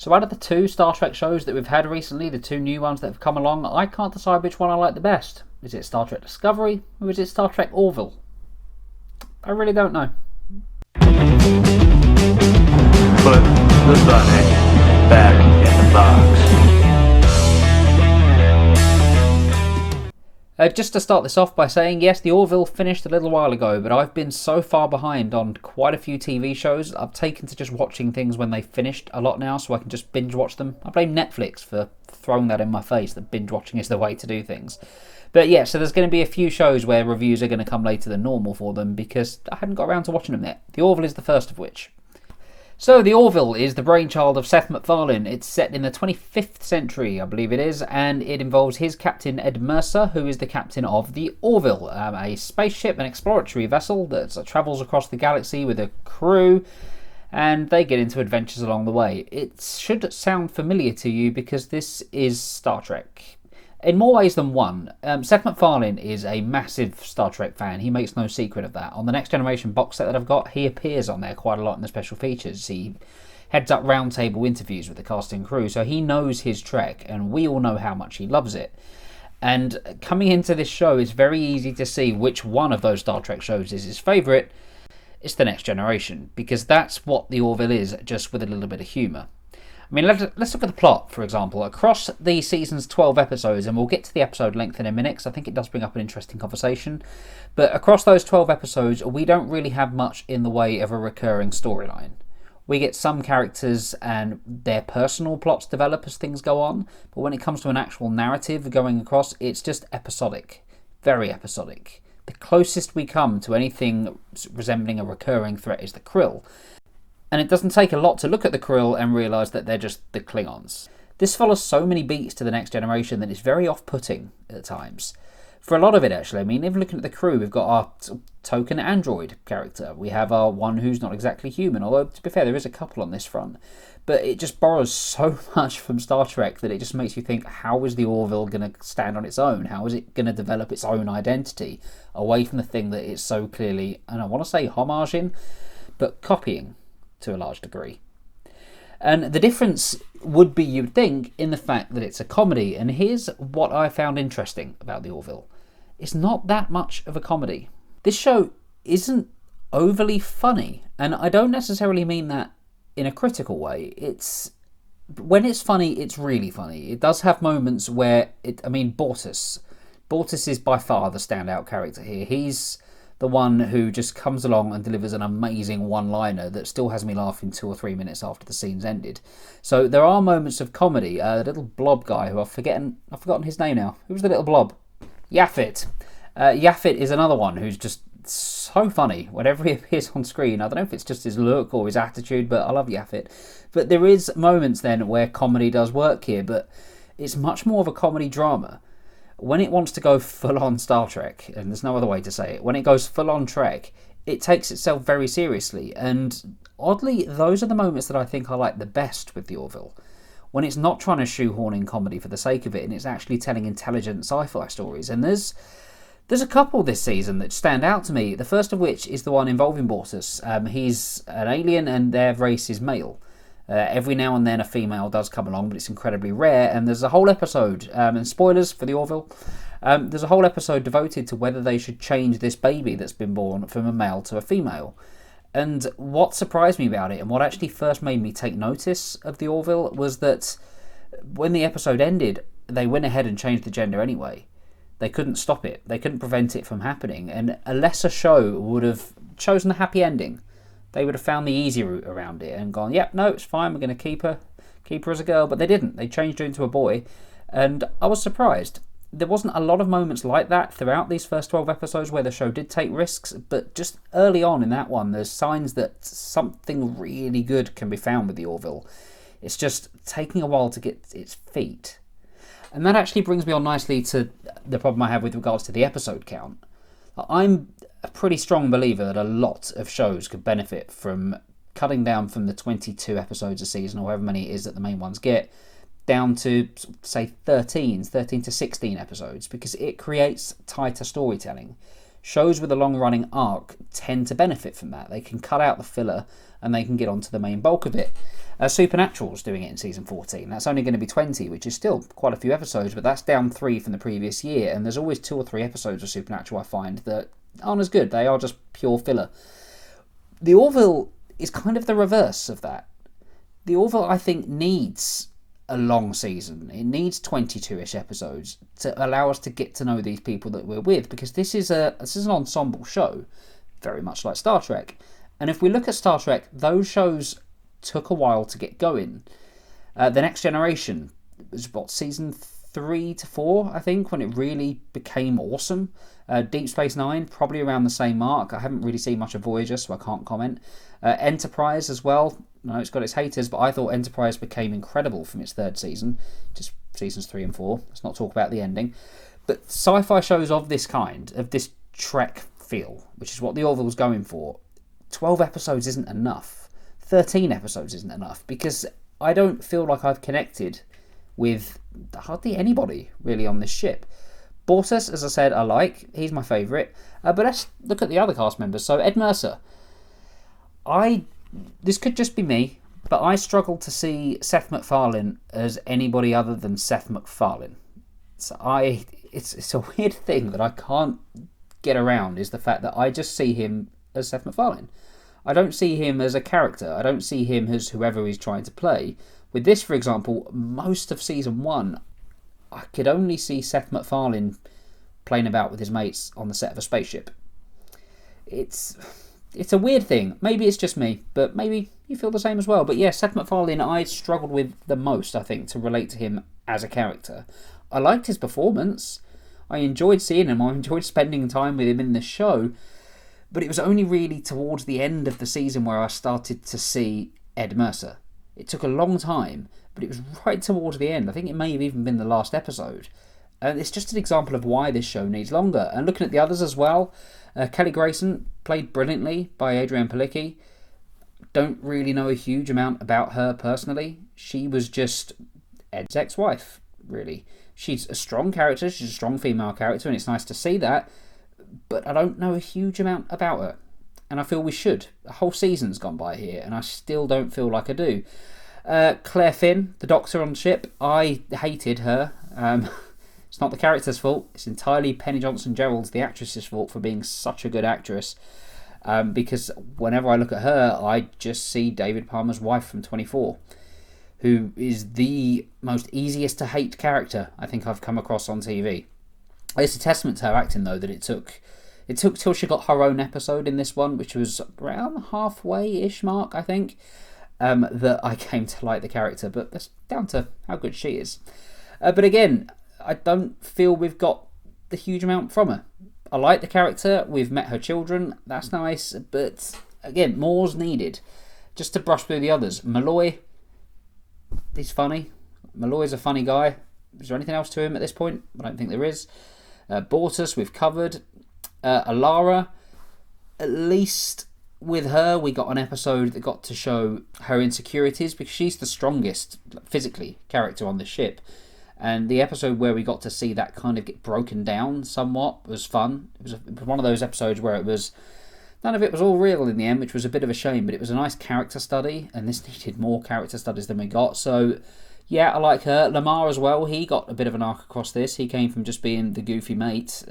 So out of the two Star Trek shows that we've had recently, the two new ones that have come along, I can't decide which one I like the best. Is it Star Trek Discovery or is it Star Trek Orville? I really don't know. Put the bunny back in the box. Just to start this off by saying, yes, the Orville finished a little while ago, but I've been so far behind on quite a few TV shows, I've taken to just watching things when they've finished a lot now, so I can just binge watch them. I blame Netflix for throwing that in my face, that binge watching is the way to do things. But yeah, so there's going to be a few shows where reviews are going to come later than normal for them, because I hadn't got around to watching them yet. The Orville is the first of which. So, The Orville is the brainchild of Seth MacFarlane. It's set in the 25th century, I believe it is, and it involves his captain Ed Mercer, who is the captain of the Orville, a spaceship, an exploratory vessel that travels across the galaxy with a crew, and they get into adventures along the way. It should sound familiar to you because this is Star Trek. In more ways than one. Seth MacFarlane is a massive Star Trek fan. He makes no secret of that. On the Next Generation box set that I've got, he appears on there quite a lot in the special features. He heads up roundtable interviews with the cast and crew, so he knows his Trek, and we all know how much he loves it. And coming into this show, it's very easy to see which one of those Star Trek shows is his favourite. It's The Next Generation, because that's what The Orville is, just with a little bit of humour. I mean, let's look at the plot, for example. Across the season's 12 episodes, and we'll get to the episode length in a minute, because I think it does bring up an interesting conversation. But across those 12 episodes, we don't really have much in the way of a recurring storyline. We get some characters and their personal plots develop as things go on, but when it comes to an actual narrative going across, it's just episodic. Very episodic. The closest we come to anything resembling a recurring threat is the Krill. And it doesn't take a lot to look at the Krill and realise that they're just the Klingons. This follows so many beats to The Next Generation that it's very off-putting at times. For a lot of it, actually. I mean, even looking at the crew, we've got our token android character. We have our one who's not exactly human, although, to be fair, there is a couple on this front. But it just borrows so much from Star Trek that it just makes you think, how is the Orville going to stand on its own? How is it going to develop its own identity away from the thing that it's so clearly, and I want to say homaging, but copying to a large degree. And the difference would be, you'd think, in the fact that it's a comedy. And here's what I found interesting about the Orville. It's not that much of a comedy. This show isn't overly funny, and I don't necessarily mean that in a critical way. When it's funny, it's really funny. It does have moments where Bortus is by far the standout character here. He's the one who just comes along and delivers an amazing one-liner that still has me laughing 2 or 3 minutes after the scene's ended. So there are moments of comedy. The little blob guy, who I've forgotten his name now. Who was the little blob? Yaphit. Yaphit is another one who's just so funny whenever he appears on screen. I don't know if it's just his look or his attitude, but I love Yaphit. But there is moments then where comedy does work here, but it's much more of a comedy drama. When it wants to go full-on Star Trek, and there's no other way to say it, when it goes full-on Trek, it takes itself very seriously. And oddly, those are the moments that I think I like the best with the Orville. When it's not trying to shoehorn in comedy for the sake of it, and it's actually telling intelligent sci-fi stories. And there's a couple this season that stand out to me. The first of which is the one involving Bortus. He's an alien and their race is male. Every now and then a female does come along, but it's incredibly rare, and there's a whole episode, and spoilers for the Orville, there's a whole episode devoted to whether they should change this baby that's been born from a male to a female. And what surprised me about it, and what actually first made me take notice of the Orville, was that when the episode ended, they went ahead and changed the gender anyway. They couldn't stop it, they couldn't prevent it from happening, and a lesser show would have chosen the happy ending. They would have found the easy route around it and gone, yep, no, it's fine, we're going to keep her as a girl. But they didn't. They changed her into a boy. And I was surprised. There wasn't a lot of moments like that throughout these first 12 episodes where the show did take risks. But just early on in that one, there's signs that something really good can be found with the Orville. It's just taking a while to get its feet. And that actually brings me on nicely to the problem I have with regards to the episode count. I'm a pretty strong believer that a lot of shows could benefit from cutting down from the 22 episodes a season, or however many it is that the main ones get, down to, say, 13 to 16 episodes, because it creates tighter storytelling. Shows with a long-running arc tend to benefit from that. They can cut out the filler and they can get onto the main bulk of it. Supernatural's doing it in season 14. That's only going to be 20, which is still quite a few episodes, but that's down 3 from the previous year, and there's always 2 or 3 episodes of Supernatural I find that aren't as good. They are just pure filler. The Orville is kind of the reverse of that. The Orville, I think, needs a long season. It needs 22-ish episodes to allow us to get to know these people that we're with, because this is an ensemble show, very much like Star Trek. And if we look at Star Trek, those shows took a while to get going. The Next Generation was, season 3 to 4, I think, when it really became awesome. Deep Space Nine, probably around the same mark. I haven't really seen much of Voyager, so I can't comment. Enterprise as well. No, it's got its haters, but I thought Enterprise became incredible from its 3rd season. Just seasons 3 and 4. Let's not talk about the ending. But sci-fi shows of this kind, of this Trek feel, which is what the Orville was going for, 12 episodes isn't enough. 13 episodes isn't enough, because I don't feel like I've connected with hardly anybody really on this ship. Bortus, as I said, I like. He's my favourite. But let's look at the other cast members. So Ed Mercer. This could just be me, but I struggle to see Seth MacFarlane as anybody other than Seth MacFarlane. So it's a weird thing that I can't get around, is the fact that I just see him as Seth MacFarlane. I don't see him as a character. I don't see him as whoever he's trying to play. With this, for example, most of season 1, I could only see Seth MacFarlane playing about with his mates on the set of a spaceship. It's a weird thing. Maybe it's just me, but maybe you feel the same as well. But yeah, Seth MacFarlane I struggled with the most, I think, to relate to him as a character. I liked his performance. I enjoyed seeing him. I enjoyed spending time with him in the show. But it was only really towards the end of the season where I started to see Ed Mercer. It took a long time, but it was right towards the end. I think it may have even been the last episode. And it's just an example of why this show needs longer. And looking at the others as well, Kelly Grayson, played brilliantly by Adrienne Palicki. Don't really know a huge amount about her personally. She was just Ed's ex-wife, really. She's a strong character, she's a strong female character, and it's nice to see that. But I don't know a huge amount about her. And I feel we should. A whole season's gone by here, and I still don't feel like I do. Claire Finn, the doctor on the ship, I hated her. It's not the character's fault. It's entirely Penny Johnson-Gerald's, the actress's fault, for being such a good actress. Because whenever I look at her, I just see David Palmer's wife from 24, who is the most easiest to hate character I think I've come across on TV. It's a testament to her acting, though, that it took till she got her own episode in this one, which was around halfway-ish mark, I think, that I came to like the character. But that's down to how good she is. But again, I don't feel we've got the huge amount from her. I like the character. We've met her children. That's nice. But again, more's needed. Just to brush through the others. Malloy, he's funny. Malloy's a funny guy. Is there anything else to him at this point? I don't think there is. Bortus, we've covered. Alara, at least with her, we got an episode that got to show her insecurities, because she's the strongest, physically, character on the ship. And the episode where we got to see that kind of get broken down somewhat was fun. It was one of those episodes where none of it was all real in the end, which was a bit of a shame, but it was a nice character study, and this needed more character studies than we got. So yeah, I like her. Lamar as well, he got a bit of an arc across this. He came from just being the goofy mate,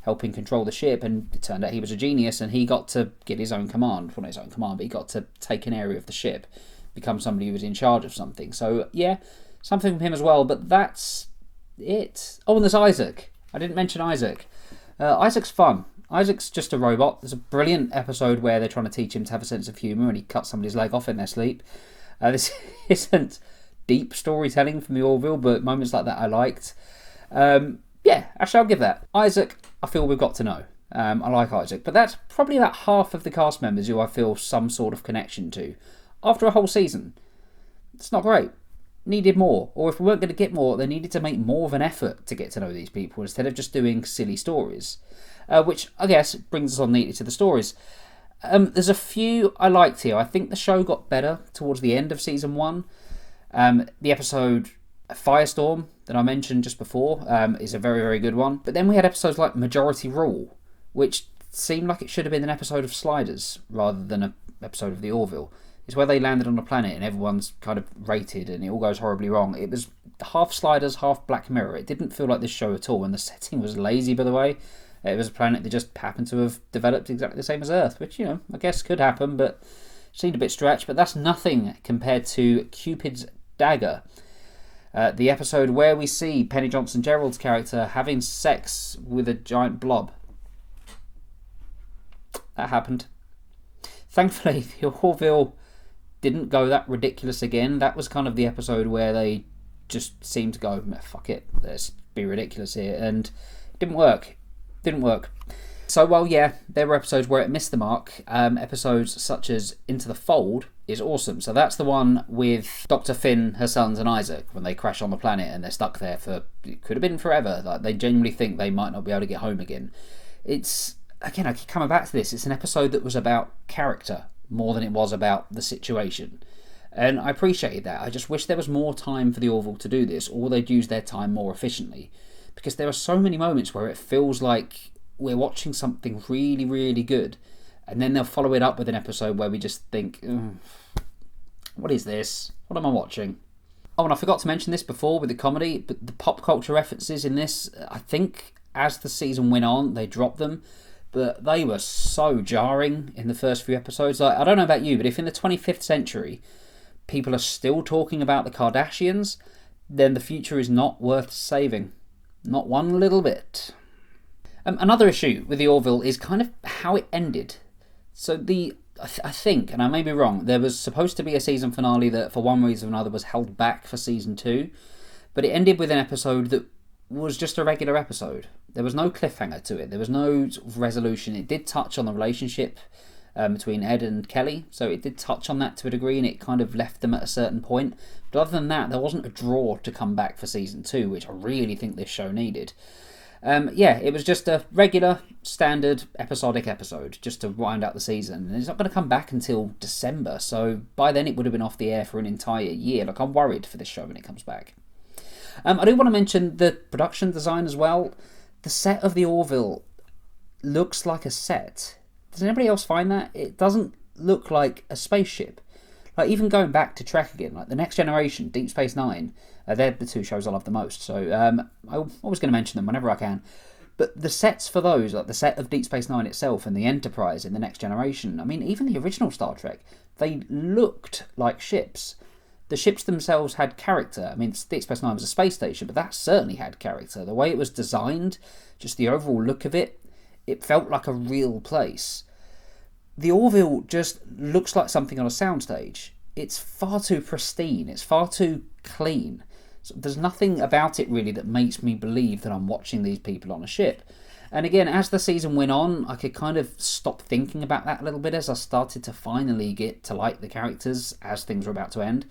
helping control the ship, and it turned out he was a genius, and he got to get his own command. Well, not his own command, but he got to take an area of the ship, become somebody who was in charge of something. So yeah, something from him as well, but that's it. Oh, and there's Isaac. I didn't mention Isaac. Isaac's fun. Isaac's just a robot. There's a brilliant episode where they're trying to teach him to have a sense of humour, and he cuts somebody's leg off in their sleep. This isn't deep storytelling from the Orville, but moments like that I liked. Yeah, actually I'll give that. Isaac, I feel we've got to know. I like Isaac, but that's probably about half of the cast members who I feel some sort of connection to. After a whole season, it's not great. Needed more, or if we weren't going to get more, they needed to make more of an effort to get to know these people instead of just doing silly stories, which I guess brings us on neatly to the stories. There's a few I liked here. I think the show got better towards the end of season 1. The episode Firestorm that I mentioned just before is a very, very good one. But then we had episodes like Majority Rule, which seemed like it should have been an episode of Sliders rather than an episode of the Orville. It's where they landed on a planet and everyone's kind of rated and it all goes horribly wrong. It was half Sliders, half Black Mirror. It didn't feel like this show at all, and the setting was lazy, by the way. It was a planet that just happened to have developed exactly the same as Earth, which, you know, I guess could happen, but seemed a bit stretched. But that's nothing compared to Cupid's Dagger, the episode where we see Penny Johnson-Gerald's character having sex with a giant blob. That happened. Thankfully, the Orville didn't go that ridiculous again. That was kind of the episode where they just seemed to go, fuck it, let's be ridiculous here. And it didn't work. So, well, yeah, there were episodes where it missed the mark. Episodes such as Into the Fold is awesome. So that's the one with Dr. Finn, her sons, and Isaac when they crash on the planet and they're stuck there for, it could have been forever. Like, they genuinely think they might not be able to get home again. It's, again, I keep coming back to this. It's an episode that was about character more than it was about the situation. And I appreciated that. I just wish there was more time for the Orville to do this, or they'd use their time more efficiently. Because there are so many moments where it feels like we're watching something really, really good, and then they'll follow it up with an episode where we just think, what is this? What am I watching? Oh, and I forgot to mention this before with the comedy, but the pop culture references in this, I think as the season went on, they dropped them. But they were so jarring in the first few episodes. Like, I don't know about you, but if in the 25th century people are still talking about the Kardashians, then the future is not worth saving. Not one little bit. Another issue with the Orville is kind of how it ended. So I think, and I may be wrong, there was supposed to be a season finale that for one reason or another was held back for season 2, but it ended with an episode that was just a regular episode. There was no cliffhanger to it. There was no sort of resolution. It did touch on the relationship between Ed and Kelly, so it did touch on that to a degree, and it kind of left them at a certain point. But other than that, there wasn't a draw to come back for season 2, which I really think this show needed. Yeah, it was just a regular, standard, episodic episode, just to wind out the season. And it's not going to come back until December, so by then it would have been off the air for an entire year. Like, I'm worried for this show when it comes back. I do want to mention the production design as well. The set of the Orville looks like a set. Does anybody else find that? It doesn't look like a spaceship. Like, even going back to Trek again, like The Next Generation, Deep Space Nine, they're the two shows I love the most. So I'm always going to mention them whenever I can. But the sets for those, like the set of Deep Space Nine itself and the Enterprise in The Next Generation, I mean, even the original Star Trek, they looked like ships. The ships themselves had character. I mean, Deep Space Nine was a space station, but that certainly had character. The way it was designed, just the overall look of it, it felt like a real place. The Orville just looks like something on a soundstage. It's far too pristine. It's far too clean. So there's nothing about it really that makes me believe that I'm watching these people on a ship. And again, as the season went on, I could kind of stop thinking about that a little bit as I started to finally get to like the characters as things were about to end.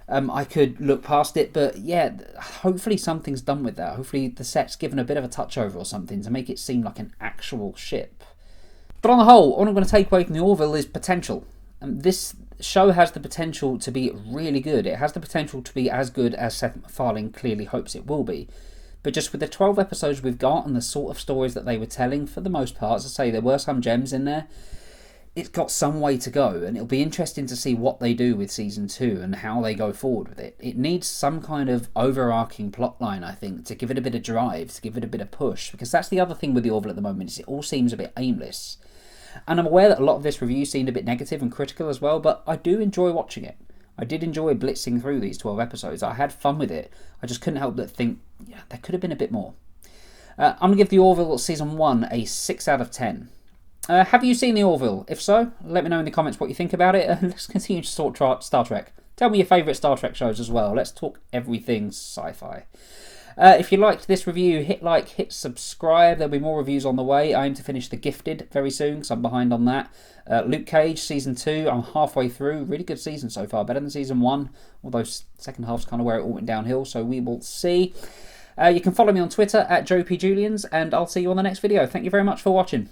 I could look past it, but yeah, hopefully something's done with that. Hopefully the set's given a bit of a touch over or something to make it seem like an actual ship. But on the whole, all I'm going to take away from the Orville is potential. This show has the potential to be really good. It has the potential to be as good as Seth MacFarlane clearly hopes it will be. But just with the 12 episodes we've got and the sort of stories that they were telling, for the most part, as I say, there were some gems in there. It's got some way to go, and it'll be interesting to see what they do with season 2 and how they go forward with it. It needs some kind of overarching plotline, I think, to give it a bit of drive, to give it a bit of push, because that's the other thing with the Orville at the moment, is it all seems a bit aimless. And I'm aware that a lot of this review seemed a bit negative and critical as well, but I do enjoy watching it. I did enjoy blitzing through these 12 episodes. I had fun with it. I just couldn't help but think, yeah, there could have been a bit more. I'm going to give the Orville Season 1 a 6 out of 10. Have you seen the Orville? If so, let me know in the comments what you think about it. Let's continue to talk Star Trek. Tell me your favourite Star Trek shows as well. Let's talk everything sci-fi. If you liked this review, hit like, hit subscribe. There'll be more reviews on the way. I aim to finish The Gifted very soon, because I'm behind on that. Luke Cage, Season 2, I'm halfway through. Really good season so far, better than Season 1. Although second half's kind of where it all went downhill, so we will see. You can follow me on Twitter at JoePJulians, and I'll see you on the next video. Thank you very much for watching.